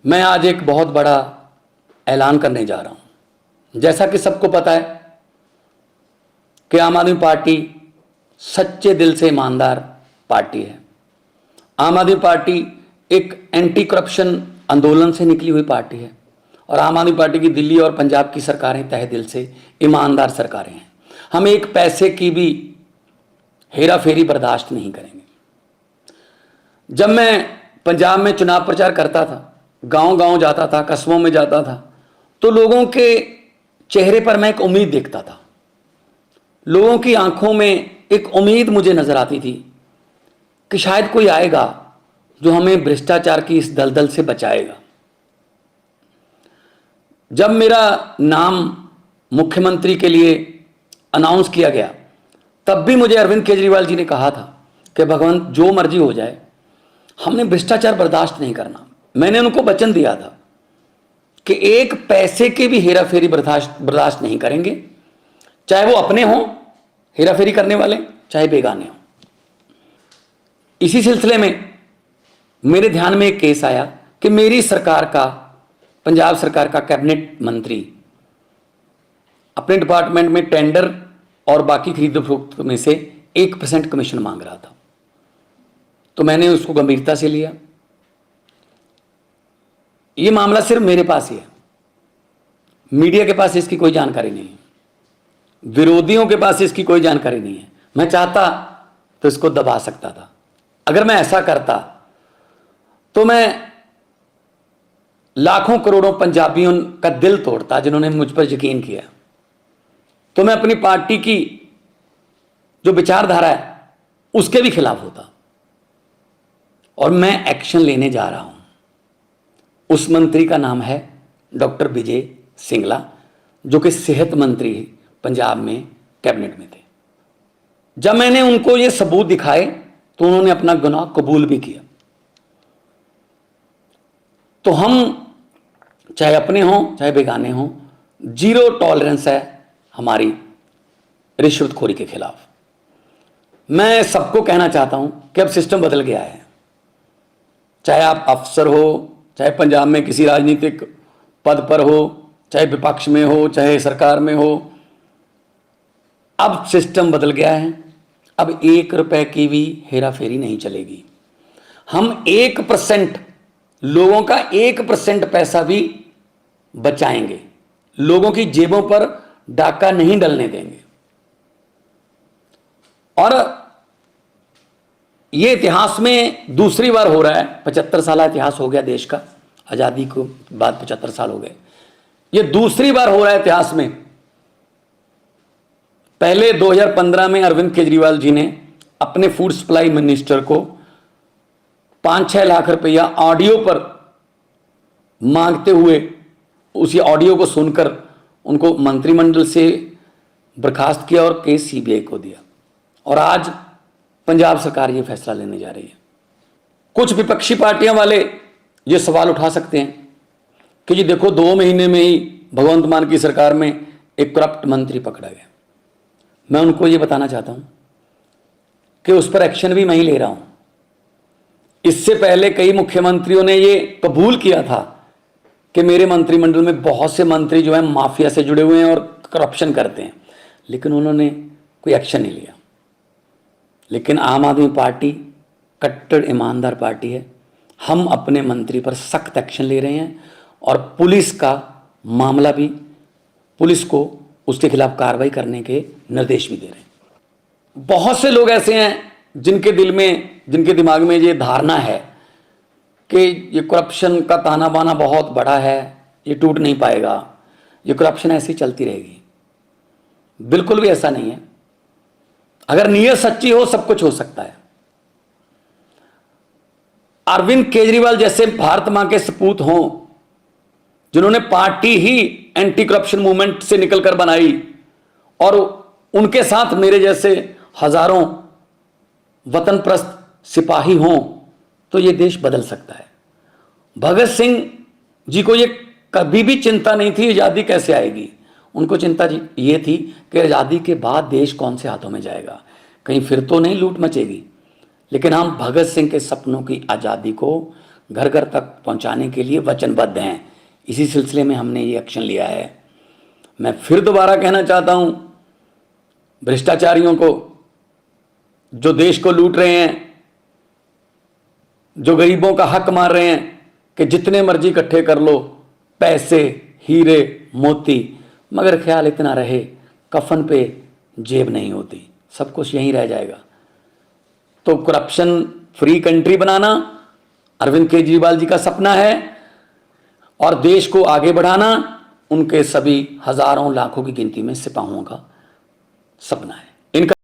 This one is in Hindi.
मैं आज एक बहुत बड़ा ऐलान करने जा रहा हूं। जैसा कि सबको पता है कि आम आदमी पार्टी सच्चे दिल से ईमानदार पार्टी है। आम आदमी पार्टी एक एंटी करप्शन आंदोलन से निकली हुई पार्टी है और आम आदमी पार्टी की दिल्ली और पंजाब की सरकारें तहे दिल से ईमानदार सरकारें हैं। हम एक पैसे की भी हेरा फेरी बर्दाश्त नहीं करेंगे। जब मैं पंजाब में चुनाव प्रचार करता था, गांव गांव जाता था, कस्बों में जाता था, तो लोगों के चेहरे पर मैं एक उम्मीद देखता था। लोगों की आंखों में एक उम्मीद मुझे नजर आती थी कि शायद कोई आएगा जो हमें भ्रष्टाचार की इस दलदल से बचाएगा। जब मेरा नाम मुख्यमंत्री के लिए अनाउंस किया गया, तब भी मुझे अरविंद केजरीवाल जी ने कहा था कि भगवंत जो मर्जी हो जाए, हमने भ्रष्टाचार बर्दाश्त नहीं करना। मैंने उनको वचन दिया था कि एक पैसे के भी हेरा फेरी बर्दाश्त नहीं करेंगे, चाहे वो अपने हों हेरा फेरी करने वाले, चाहे बेगाने हों। इसी सिलसिले में मेरे ध्यान में एक केस आया कि मेरी सरकार का, पंजाब सरकार का कैबिनेट मंत्री अपने डिपार्टमेंट में टेंडर और बाकी खरीद फरोख्त में से 1% कमीशन मांग रहा था। तो मैंने उसको गंभीरता से लिया। यह मामला सिर्फ मेरे पास ही है, मीडिया के पास इसकी कोई जानकारी नहीं है, विरोधियों के पास इसकी कोई जानकारी नहीं है। मैं चाहता तो इसको दबा सकता था। अगर मैं ऐसा करता तो मैं लाखों करोड़ों पंजाबियों का दिल तोड़ता जिन्होंने मुझ पर यकीन किया। तो मैं अपनी पार्टी की जो विचारधारा है उसके भी खिलाफ होता। और मैं एक्शन लेने जा रहा हूं। उस मंत्री का नाम है डॉक्टर विजय सिंगला, जो कि सेहत मंत्री पंजाब में कैबिनेट में थे। जब मैंने उनको ये सबूत दिखाए तो उन्होंने अपना गुनाह कबूल भी किया। तो हम चाहे अपने हों चाहे बेगाने हों, जीरो टॉलरेंस है हमारी रिश्वतखोरी के खिलाफ। मैं सबको कहना चाहता हूं कि अब सिस्टम बदल गया है। चाहे आप अफसर हो, चाहे पंजाब में किसी राजनीतिक पद पर हो, चाहे विपक्ष में हो, चाहे सरकार में हो, अब सिस्टम बदल गया है। अब 1 रुपए की भी हेरा फेरी नहीं चलेगी। हम 1%, लोगों का 1% पैसा भी बचाएंगे। लोगों की जेबों पर डाका नहीं डलने देंगे। और यह इतिहास में दूसरी बार हो रहा है। 75 साल इतिहास हो गया देश का, आजादी को बाद 75 साल हो गए। यह दूसरी बार हो रहा है इतिहास में। पहले 2015 में अरविंद केजरीवाल जी ने अपने फूड सप्लाई मिनिस्टर को 5-6 लाख रुपया ऑडियो पर मांगते हुए, उसी ऑडियो को सुनकर उनको मंत्रिमंडल से बर्खास्त किया और केस सीबीआई को दिया। और आज पंजाब सरकार ये फैसला लेने जा रही है। कुछ विपक्षी पार्टियां वाले ये सवाल उठा सकते हैं कि जी देखो, 2 महीने में ही भगवंत मान की सरकार में एक करप्ट मंत्री पकड़ा गया। मैं उनको ये बताना चाहता हूं कि उस पर एक्शन भी मैं ही ले रहा हूं। इससे पहले कई मुख्यमंत्रियों ने ये कबूल किया था कि मेरे मंत्रिमंडल में बहुत से मंत्री जो हैं माफिया से जुड़े हुए हैं और करप्शन करते हैं, लेकिन उन्होंने कोई एक्शन नहीं लिया। लेकिन आम आदमी पार्टी कट्टर ईमानदार पार्टी है। हम अपने मंत्री पर सख्त एक्शन ले रहे हैं और पुलिस का मामला भी, पुलिस को उसके खिलाफ कार्रवाई करने के निर्देश भी दे रहे हैं। बहुत से लोग ऐसे हैं जिनके दिल में, जिनके दिमाग में ये धारणा है कि ये करप्शन का ताना बाना बहुत बड़ा है, ये टूट नहीं पाएगा, ये करप्शन ऐसी चलती रहेगी। बिल्कुल भी ऐसा नहीं है। अगर नीयत सच्ची हो सब कुछ हो सकता है। अरविंद केजरीवाल जैसे भारत मां के सपूत हों, जिन्होंने पार्टी ही एंटी करप्शन मूवमेंट से निकलकर बनाई, और उनके साथ मेरे जैसे हजारों वतनप्रस्त सिपाही हों, तो ये देश बदल सकता है। भगत सिंह जी को ये कभी भी चिंता नहीं थी आजादी कैसे आएगी। उनको चिंता ये थी कि आजादी के बाद देश कौन से हाथों में जाएगा, कहीं फिर तो नहीं लूट मचेगी। लेकिन हम भगत सिंह के सपनों की आजादी को घर घर तक पहुंचाने के लिए वचनबद्ध हैं। इसी सिलसिले में हमने ये एक्शन लिया है। मैं फिर दोबारा कहना चाहता हूं भ्रष्टाचारियों को, जो देश को लूट रहे हैं, जो गरीबों का हक मार रहे हैं, कि जितने मर्जी इकट्ठे कर लो पैसे, हीरे मोती, मगर ख्याल इतना रहे कफन पे जेब नहीं होती, सब कुछ यहीं रह जाएगा। तो करप्शन फ्री कंट्री बनाना अरविंद केजरीवाल जी का सपना है और देश को आगे बढ़ाना उनके सभी हजारों लाखों की गिनती में सिपाहियों का सपना है। इनका